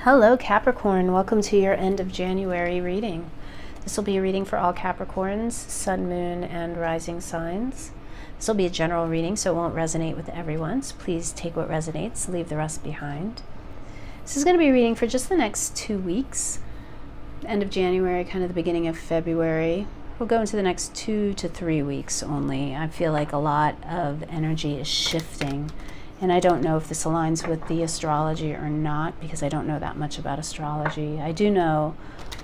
Hello Capricorn, welcome to your end of January reading. This will be a reading for all Capricorns, Sun, Moon, and Rising signs. This will be a general reading, so it won't resonate with everyone. So please take what resonates, leave the rest behind. This is going to be a reading for just the next 2 weeks. End of January, kind of the beginning of February. We'll go into the next 2 to 3 weeks only. I feel like a lot of energy is shifting. And I don't know if this aligns with the astrology or not, because I don't know that much about astrology. I do know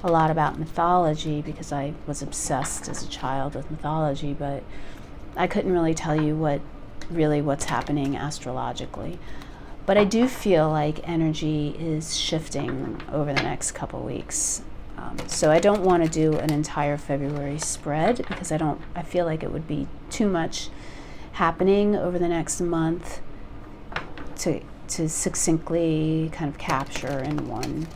a lot about mythology because I was obsessed as a child with mythology, but I couldn't really tell you what's happening astrologically. But I do feel like energy is shifting over the next couple weeks. So I don't want to do an entire February spread because I feel like it would be too much happening over the next month to succinctly kind of capture in one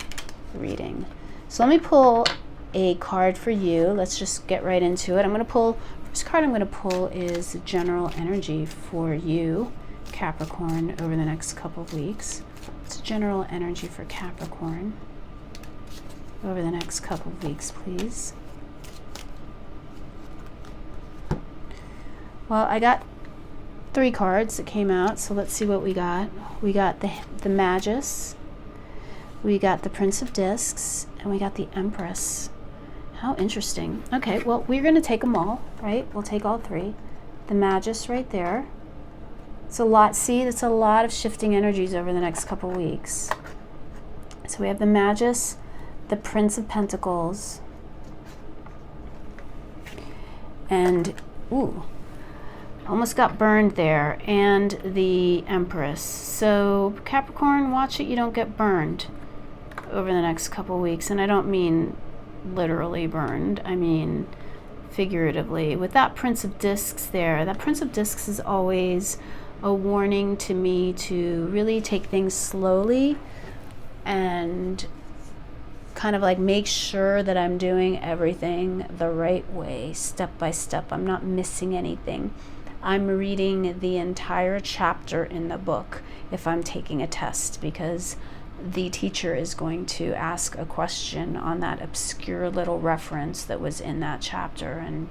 reading. So let me pull a card for you. Let's just get right into it. First card I'm going to pull is general energy for you, Capricorn, over the next couple of weeks. It's general energy for Capricorn over the next couple of weeks, please. Well, I got 3 cards that came out, so let's see what we got. We got the Magus, we got the Prince of Discs, and we got the Empress. How interesting. Okay, well, we're going to take them all, right? We'll take all 3. The Magus right there. It's a lot. See, it's a lot of shifting energies over the next couple weeks. So we have the Magus, the Prince of Pentacles, and, ooh, almost got burned there, and the Empress. So Capricorn, watch it you don't get burned over the next couple weeks. And I don't mean literally burned, I mean figuratively. With that Prince of Discs there, that Prince of Discs is always a warning to me to really take things slowly and kind of like make sure that I'm doing everything the right way, step by step. I'm not missing anything. I'm reading the entire chapter in the book if I'm taking a test, because the teacher is going to ask a question on that obscure little reference that was in that chapter, and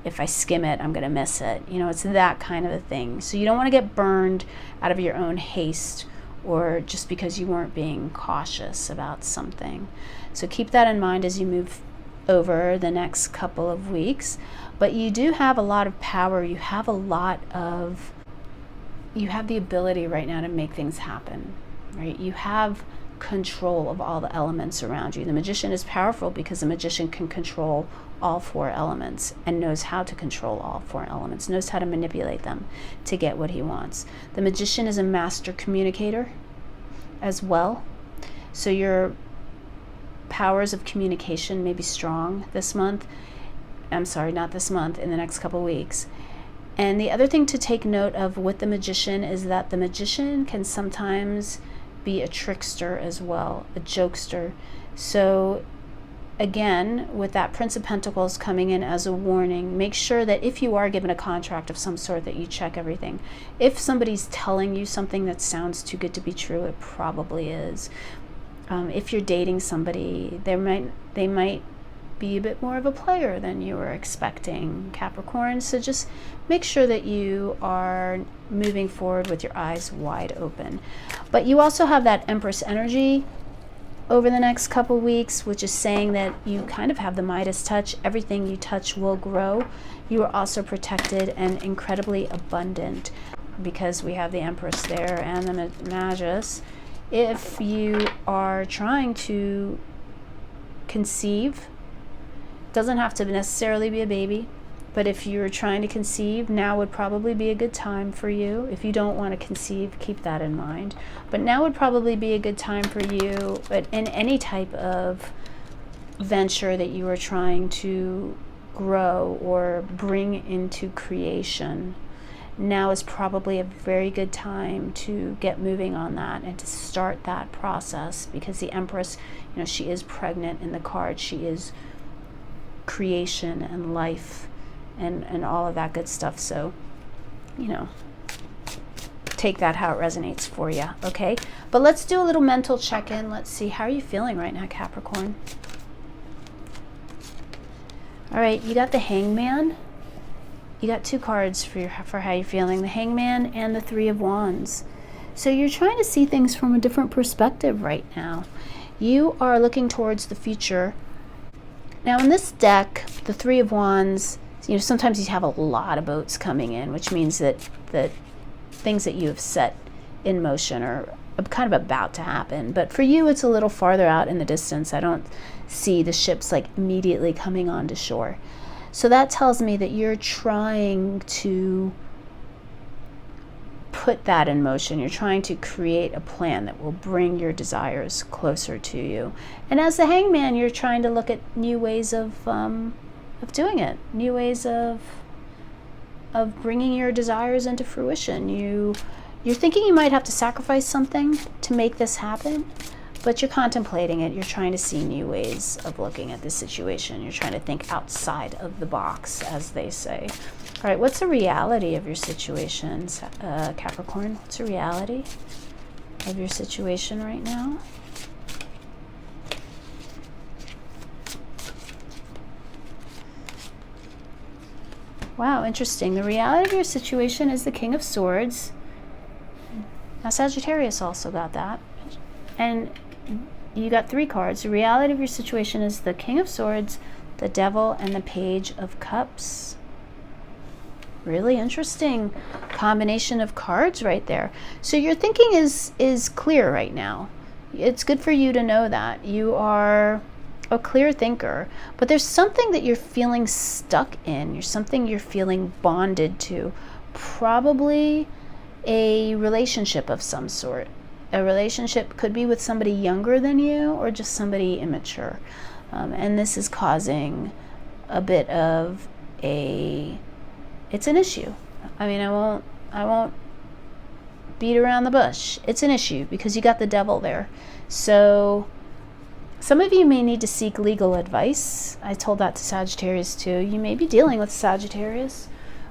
if I skim it, I'm going to miss it. You know, it's that kind of a thing. So you don't want to get burned out of your own haste or just because you weren't being cautious about something. So keep that in mind as you move over the next couple of weeks. But you do have a lot of power. You have the ability right now to make things happen, right? You have control of all the elements around you. The magician is powerful because the magician can control all 4 elements and knows how to control all 4 elements, knows how to manipulate them to get what he wants. The magician is a master communicator as well. So your powers of communication may be strong this month. I'm sorry, not this month, in the next couple weeks. And the other thing to take note of with the magician is that the magician can sometimes be a trickster as well, a jokester. So again, with that Prince of Pentacles coming in as a warning, make sure that if you are given a contract of some sort that you check everything. If somebody's telling you something that sounds too good to be true, it probably is. If you're dating somebody, they might be a bit more of a player than you were expecting, Capricorn. So just make sure that you are moving forward with your eyes wide open. But you also have that Empress energy over the next couple weeks, which is saying that you kind of have the Midas touch. Everything you touch will grow. You are also protected and incredibly abundant because we have the Empress there and the Magus. If you are trying to conceive, doesn't have to necessarily be a baby, but if you're trying to conceive, now would probably be a good time for you. If you don't want to conceive, keep that in mind. But now would probably be a good time for you, but in any type of venture that you are trying to grow or bring into creation, now is probably a very good time to get moving on that and to start that process, because the Empress, you know, she is pregnant in the card. She is creation and life and all of that good stuff. So, you know, take that how it resonates for you, okay? But let's do a little mental check-in. Let's see, how are you feeling right now, Capricorn? All right, you got the Hangman. You got 2 cards for how you're feeling, the Hangman and the 3 of Wands. So you're trying to see things from a different perspective right now. You are looking towards the future. Now in this deck, the 3 of Wands, sometimes you have a lot of boats coming in, which means that things that you have set in motion are kind of about to happen. But for you, it's a little farther out in the distance. I don't see the ships like immediately coming onto shore. So that tells me that you're trying to put that in motion. You're trying to create a plan that will bring your desires closer to you. And as the Hangman, you're trying to look at new ways of doing it, new ways of bringing your desires into fruition. You're thinking you might have to sacrifice something to make this happen, but you're contemplating it. You're trying to see new ways of looking at this situation. You're trying to think outside of the box, as they say. All right, what's the reality of your situation, Capricorn? What's the reality of your situation right now? Wow, interesting. The reality of your situation is the King of Swords. Now, Sagittarius also got that. And you got 3 cards. The reality of your situation is the King of Swords, the Devil, and the Page of Cups. Really interesting combination of cards right there. So your thinking is clear right now. It's good for you to know that. You are a clear thinker, but there's something that you're feeling stuck in. There's something you're feeling bonded to. Probably a relationship of some sort. A relationship could be with somebody younger than you or just somebody immature. And this is causing a bit of it's an issue. I mean, I won't beat around the bush. It's an issue because you got the Devil there. So some of you may need to seek legal advice. I told that to Sagittarius too. You may be dealing with Sagittarius,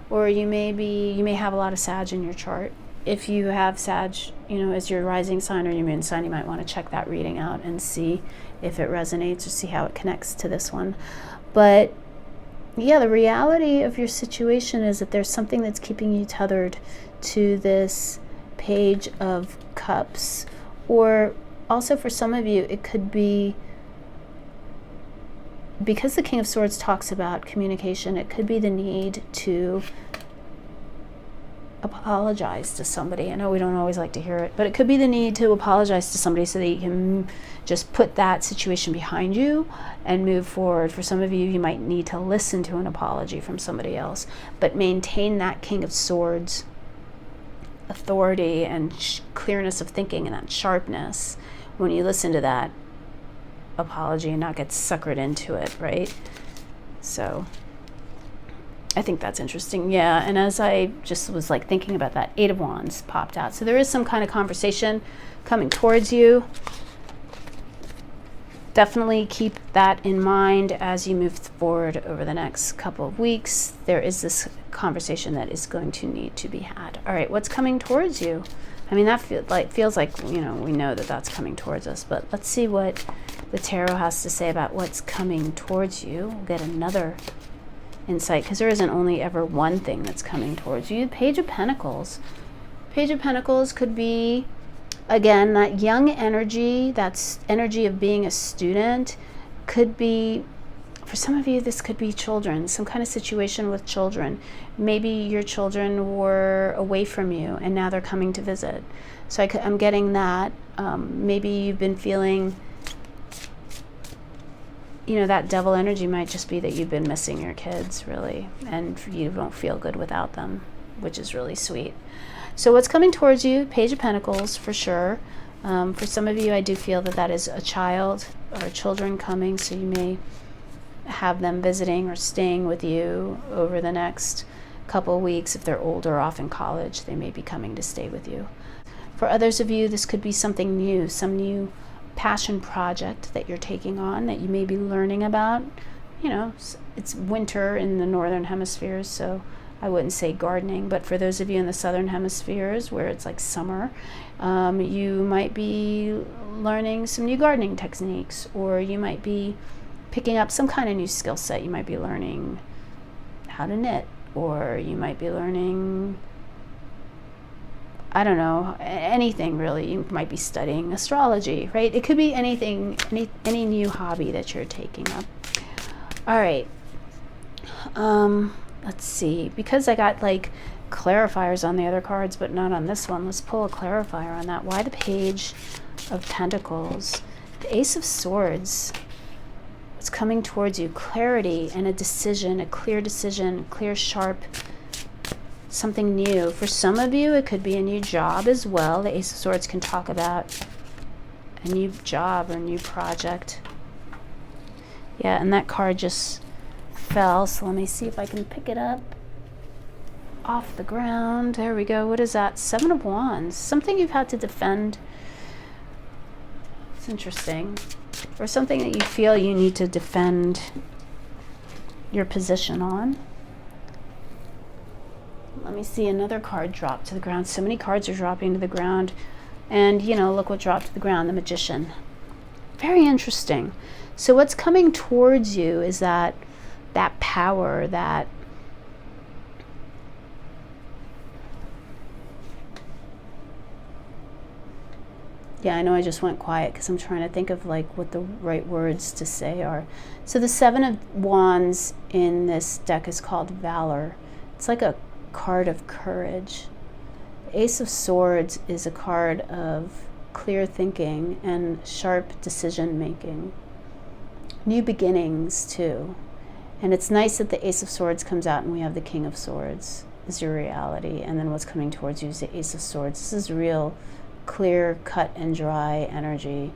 or you may have a lot of Sag in your chart. If you have Sag, as your rising sign or your moon sign, you might want to check that reading out and see if it resonates or see how it connects to this one. But yeah, the reality of your situation is that there's something that's keeping you tethered to this Page of Cups. Or also for some of you, it could be, because the King of Swords talks about communication, it could be the need to apologize to somebody. I know we don't always like to hear it, but it could be the need to apologize to somebody so that you can just put that situation behind you and move forward. For some of you, you might need to listen to an apology from somebody else, but maintain that King of Swords authority and clearness of thinking and that sharpness when you listen to that apology and not get suckered into it, right? So I think that's interesting. Yeah, and as I just was like thinking about that, 8 of Wands popped out. So there is some kind of conversation coming towards you. Definitely keep that in mind as you move forward over the next couple of weeks. There is this conversation that is going to need to be had. All right, what's coming towards you? I mean, that feels like, we know that that's coming towards us, but let's see what the tarot has to say about what's coming towards you. We'll get another insight, because there isn't only ever one thing that's coming towards you. Page of Pentacles. Page of Pentacles could be, again, that young energy, that's energy of being a student. Could be, for some of you, this could be children, some kind of situation with children. Maybe your children were away from you and now they're coming to visit. So I'm getting that. Maybe you've been feeling, that devil energy might just be that you've been missing your kids, really, and you don't feel good without them, which is really sweet. So what's coming towards you? Page of Pentacles, for sure. For some of you, I do feel that is a child or children coming, so you may have them visiting or staying with you over the next couple of weeks. If they're older, off in college, they may be coming to stay with you. For others of you, this could be something new, some new passion project that you're taking on that you may be learning about. It's winter in the northern hemisphere, so I wouldn't say gardening, but for those of you in the southern hemispheres where it's like summer, you might be learning some new gardening techniques, or you might be picking up some kind of new skill set. You might be learning how to knit, or you might be learning, I don't know, anything really. You might be studying astrology, right? It could be anything, any new hobby that you're taking up. All right. Let's see, because I got like clarifiers on the other cards but not on this one, let's pull a clarifier on that. Why the Page of Pentacles? The Ace of Swords. It's coming towards you. Clarity and a decision, a clear decision, clear, sharp, something new. For some of you, it could be a new job as well. The Ace of Swords can talk about a new job or new project. Yeah, and that card just fell, so let me see if I can pick it up off the ground. There we go. What is that? Seven of Wands. Something you've had to defend. It's interesting. Or something that you feel you need to defend your position on. Let me see, another card drop to the ground. So many cards are dropping to the ground. And, you know, look what dropped to the ground, the Magician. Very interesting. So what's coming towards you is that power, that yeah, I know I just went quiet because I'm trying to think of like what the right words to say are. So the Seven of Wands in this deck is called Valor. It's like a card of courage. Ace of Swords is a card of clear thinking and sharp decision making. New beginnings too. And it's nice that the Ace of Swords comes out and we have the King of Swords as your reality. And then what's coming towards you is the Ace of Swords. This is real clear, cut and dry energy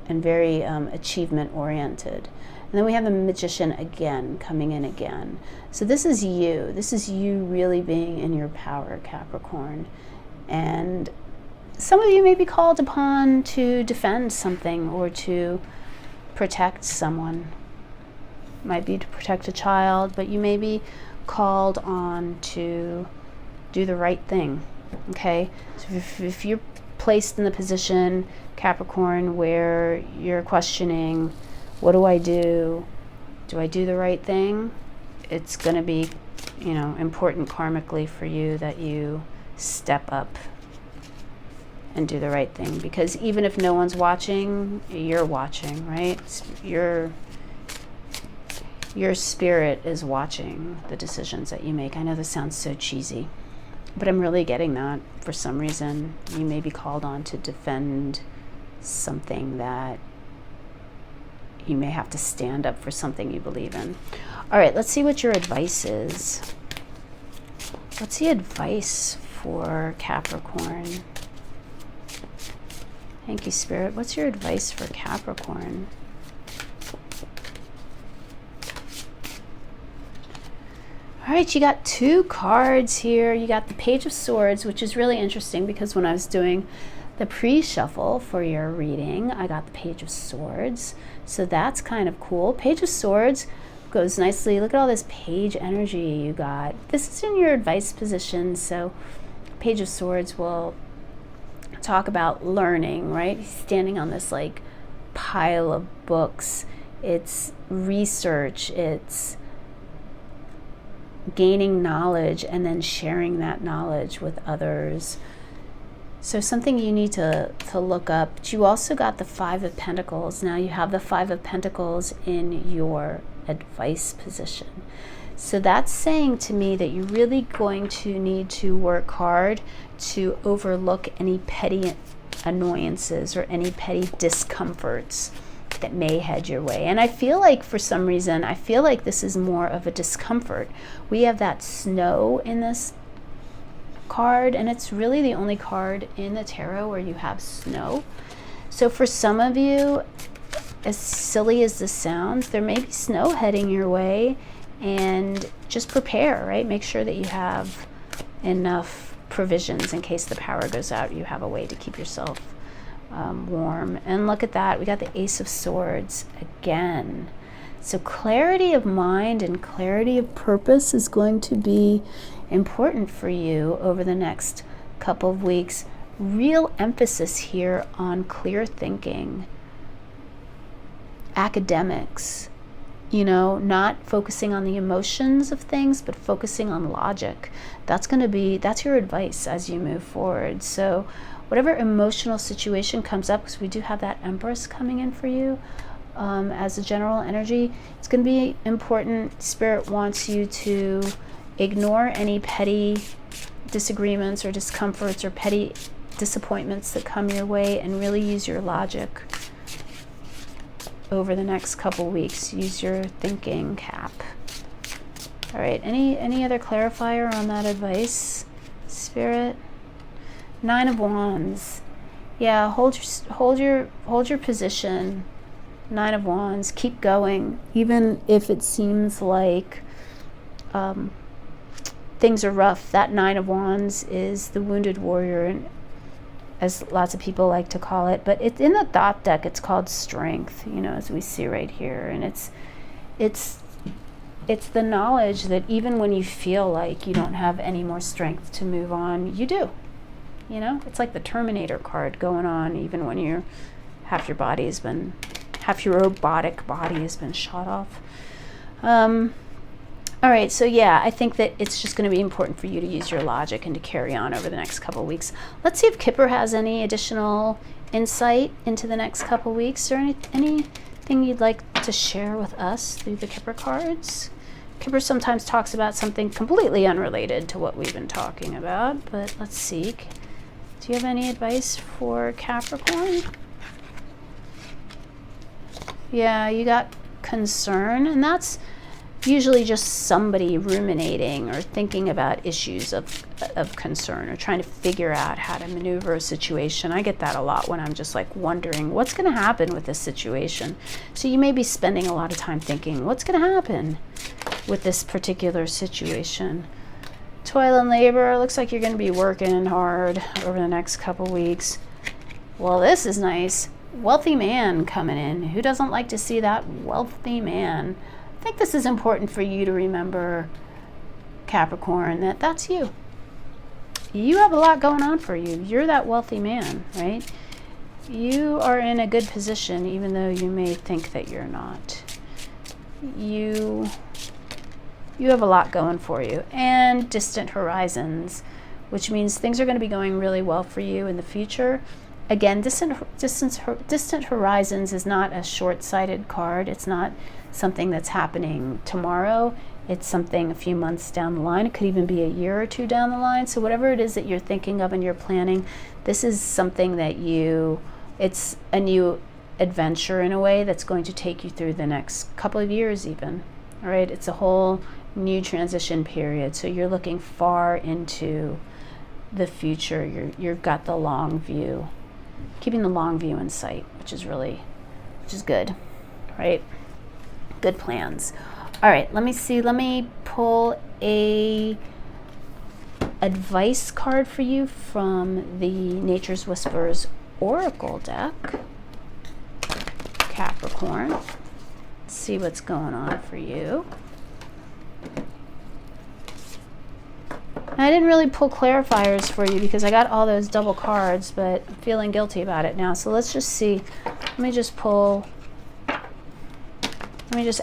and very achievement oriented. And then we have the Magician again, coming in again. So this is you. This is you really being in your power, Capricorn. And some of you may be called upon to defend something or to protect someone. Might be to protect a child, but you may be called on to do the right thing. Okay, so if you're placed in the position, Capricorn, where you're questioning, what do I do? Do I do the right thing? It's going to be, you know, important karmically for you that you step up and do the right thing, because even if no one's watching, you're watching, right? Your spirit is watching the decisions that you make. I know this sounds so cheesy, but I'm really getting that. For some reason, you may be called on to defend something that you may have to stand up for something you believe in. All right, let's see what your advice is. What's the advice for Capricorn? Thank you, Spirit. What's your advice for Capricorn? All right, you got two cards here. You got the Page of Swords, which is really interesting because when I was doing the pre-shuffle for your reading, I got the Page of Swords. So that's kind of cool. Page of Swords goes nicely. Look at all this page energy you got. This is in your advice position. So Page of Swords will talk about learning, right? Standing on this like pile of books. It's research. It's gaining knowledge and then sharing that knowledge with others. So something you need to look up. But you also got the Five of Pentacles. Now you have the Five of Pentacles in your advice position. So that's saying to me that you're really going to need to work hard to overlook any petty annoyances or any petty discomforts that may head your way. And I feel like for some reason, I feel like this is more of a discomfort. We have that snow in this card, and it's really the only card in the tarot where you have snow. So for some of you, as silly as this sounds, there may be snow heading your way, and just prepare, right? Make sure that you have enough provisions in case the power goes out. You have a way to keep yourself warm. And look at that, we got the Ace of Swords again. So clarity of mind and clarity of purpose is going to be important for you over the next couple of weeks. Real emphasis here on clear thinking, academics, you know, not focusing on the emotions of things, but focusing on logic. That's your advice as you move forward. So whatever emotional situation comes up, because we do have that Empress coming in for you as a general energy, it's going to be important. Spirit wants you to ignore any petty disagreements or discomforts or petty disappointments that come your way, and really use your logic over the next couple weeks. Use your thinking cap. All right, any other clarifier on that advice, Spirit? 9 of Wands. Yeah, hold your position. 9 of Wands. Keep going, even if it seems like things are rough. That 9 of Wands is the wounded warrior, and as lots of people like to call it, but it's in the Thoth deck. It's called strength, you know, as we see right here, and it's the knowledge that even when you feel like you don't have any more strength to move on, you do. You know, it's like the Terminator card going on, even when half your robotic body has been shot off. All right, so yeah, I think that it's just going to be important for you to use your logic and to carry on over the next couple of weeks. Let's see if Kipper has any additional insight into the next couple of weeks, or anything you'd like to share with us through the Kipper cards. Kipper sometimes talks about something completely unrelated to what we've been talking about, but let's see. Do you have any advice for Capricorn? Yeah, you got concern, and that's usually just somebody ruminating or thinking about issues of concern, or trying to figure out how to maneuver a situation. I get that a lot when I'm just like wondering what's going to happen with this situation. So you may be spending a lot of time thinking, what's going to happen with this particular situation? Toil and labor. Looks like you're going to be working hard over the next couple weeks. Well, this is nice. Wealthy man coming in. Who doesn't like to see that wealthy man? I think this is important for you to remember, Capricorn, that's you. You have a lot going on for you. You're that wealthy man, right? You are in a good position, even though you may think that you're not. You have a lot going for you. And distant horizons, which means things are going to be going really well for you in the future. Again, distant horizons is not a short-sighted card. It's not something that's happening tomorrow. It's something a few months down the line. It could even be a year or two down the line. So whatever it is that you're thinking of and you're planning, this is something that it's a new adventure in a way that's going to take you through the next couple of years even. All right, it's a whole new transition period. So you're looking far into the future. You've got the long view, keeping the long view in sight, which is good, right? Good plans. All right, let me see. Let me pull a advice card for you from the Nature's Whispers Oracle deck. Capricorn. Let's see what's going on for you. I didn't really pull clarifiers for you because I got all those double cards, but I'm feeling guilty about it now. So let's just see. Let me just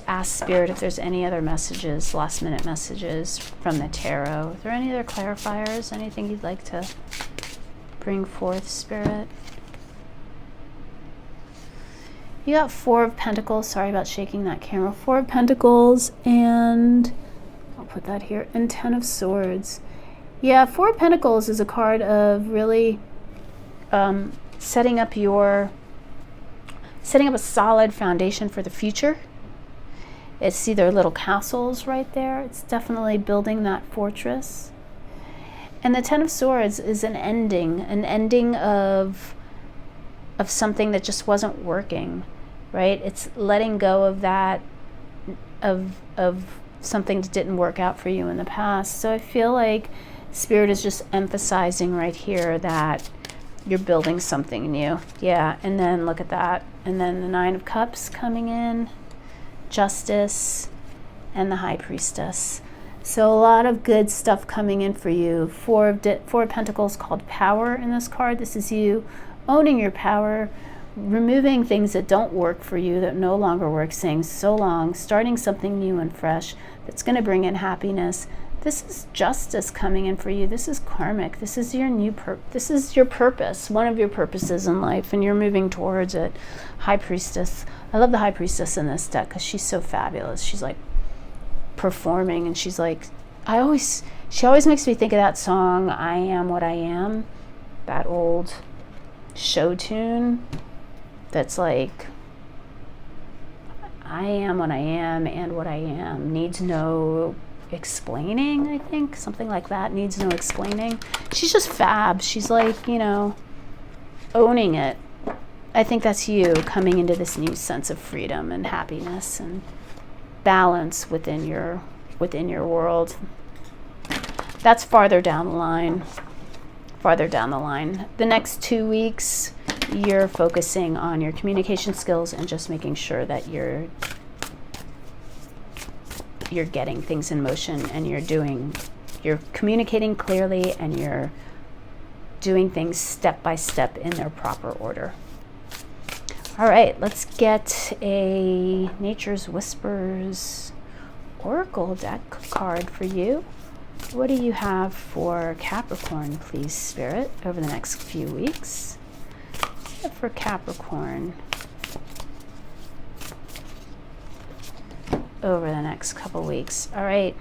ask Spirit if there's any other messages, last minute messages from the tarot. Are there any other clarifiers? Anything you'd like to bring forth, Spirit? You got 4 of Pentacles. Sorry about shaking that camera. 4 of Pentacles, and I'll put that here, and 10 of Swords. Yeah, 4 of Pentacles is a card of really setting up a solid foundation for the future. It's either little castles right there. It's definitely building that fortress. And the 10 of Swords is an ending of something that just wasn't working, right? It's letting go of that, of something that didn't work out for you in the past. So I feel like Spirit is just emphasizing right here that you're building something new. Yeah, and then look at that. And then the 9 of Cups coming in. Justice, and the High Priestess. So a lot of good stuff coming in for you. Four of Pentacles called Power in this card. This is you owning your power, removing things that don't work for you, that no longer work, saying so long, starting something new and fresh that's going to bring in happiness. This is Justice coming in for you. This is karmic. This is your this is your purpose, one of your purposes in life, and you're moving towards it. High Priestess. I love the High Priestess in this deck because she's so fabulous. She's like performing, and she's like, she always makes me think of that song, I Am What I Am, that old show tune that's like, I am what I am, and what I am needs no explaining, I think, something like that, needs no explaining. She's just fab. She's like, you know, owning it. I think that's you coming into this new sense of freedom and happiness and balance within your world. That's farther down the line. The next 2 weeks, you're focusing on your communication skills and just making sure that you're getting things in motion, and you're communicating clearly, and you're doing things step by step in their proper order. All right, let's get a Nature's Whispers Oracle deck card for you. What do you have for Capricorn, please, Spirit, over the next few weeks? For Capricorn over the next couple weeks. All right.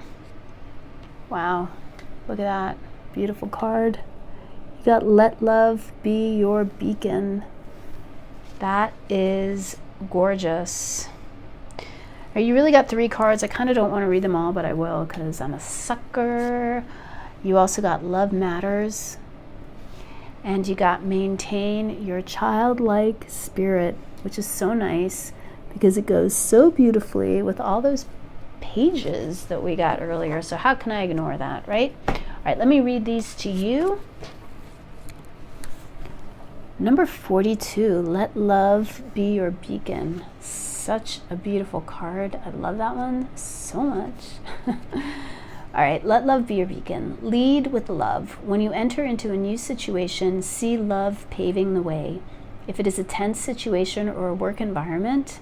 Wow. Look at that. Beautiful card. You got Let Love Be Your Beacon. That is gorgeous. You really got 3 cards. I kind of don't want to read them all, but I will because I'm a sucker. You also got Love Matters. And you got Maintain Your Childlike Spirit, which is so nice because it goes so beautifully with all those pages that we got earlier. So how can I ignore that, right? All right, let me read these to you. Number 42, Let Love Be Your Beacon. Such a beautiful card. I love that one so much. All right, let love be your beacon. Lead with love. When you enter into a new situation, see love paving the way. If it is a tense situation or a work environment,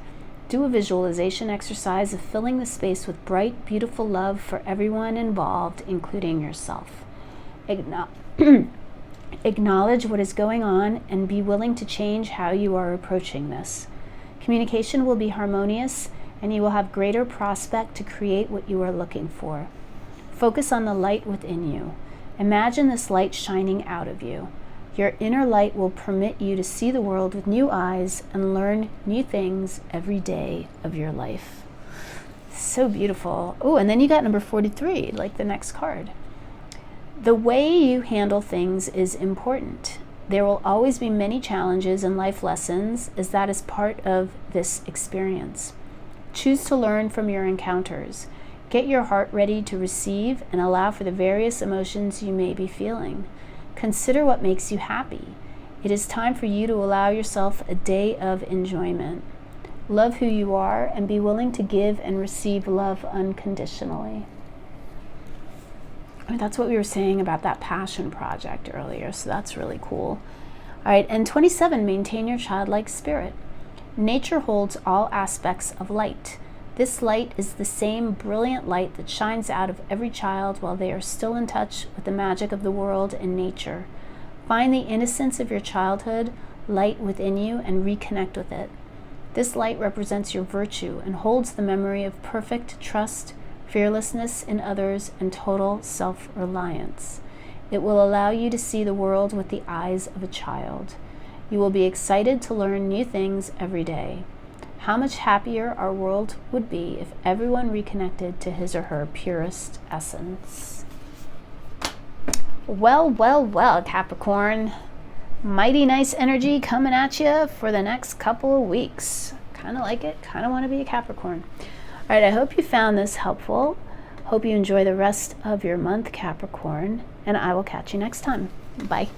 do a visualization exercise of filling the space with bright, beautiful love for everyone involved, including yourself. Acknowledge what is going on and be willing to change how you are approaching this. Communication will be harmonious, and you will have greater prospect to create what you are looking for. Focus on the light within you. Imagine this light shining out of you. Your inner light will permit you to see the world with new eyes and learn new things every day of your life. So beautiful. Oh, and then you got number 43, like the next card. The way you handle things is important. There will always be many challenges and life lessons, as that is part of this experience. Choose to learn from your encounters. Get your heart ready to receive and allow for the various emotions you may be feeling. Consider what makes you happy. It is time for you to allow yourself a day of enjoyment. Love who you are and be willing to give and receive love unconditionally. That's what we were saying about that passion project earlier, so that's really cool. All right, and 27, maintain your childlike spirit. Nature holds all aspects of light. This light is the same brilliant light that shines out of every child while they are still in touch with the magic of the world and nature. Find the innocence of your childhood light within you and reconnect with it. This light represents your virtue and holds the memory of perfect trust, fearlessness in others, and total self-reliance. It will allow you to see the world with the eyes of a child. You will be excited to learn new things every day. How much happier our world would be if everyone reconnected to his or her purest essence. Well, Capricorn. Mighty nice energy coming at you for the next couple of weeks. Kind of like it. Kind of want to be a Capricorn. All right, I hope you found this helpful. Hope you enjoy the rest of your month, Capricorn, and I will catch you next time. Bye.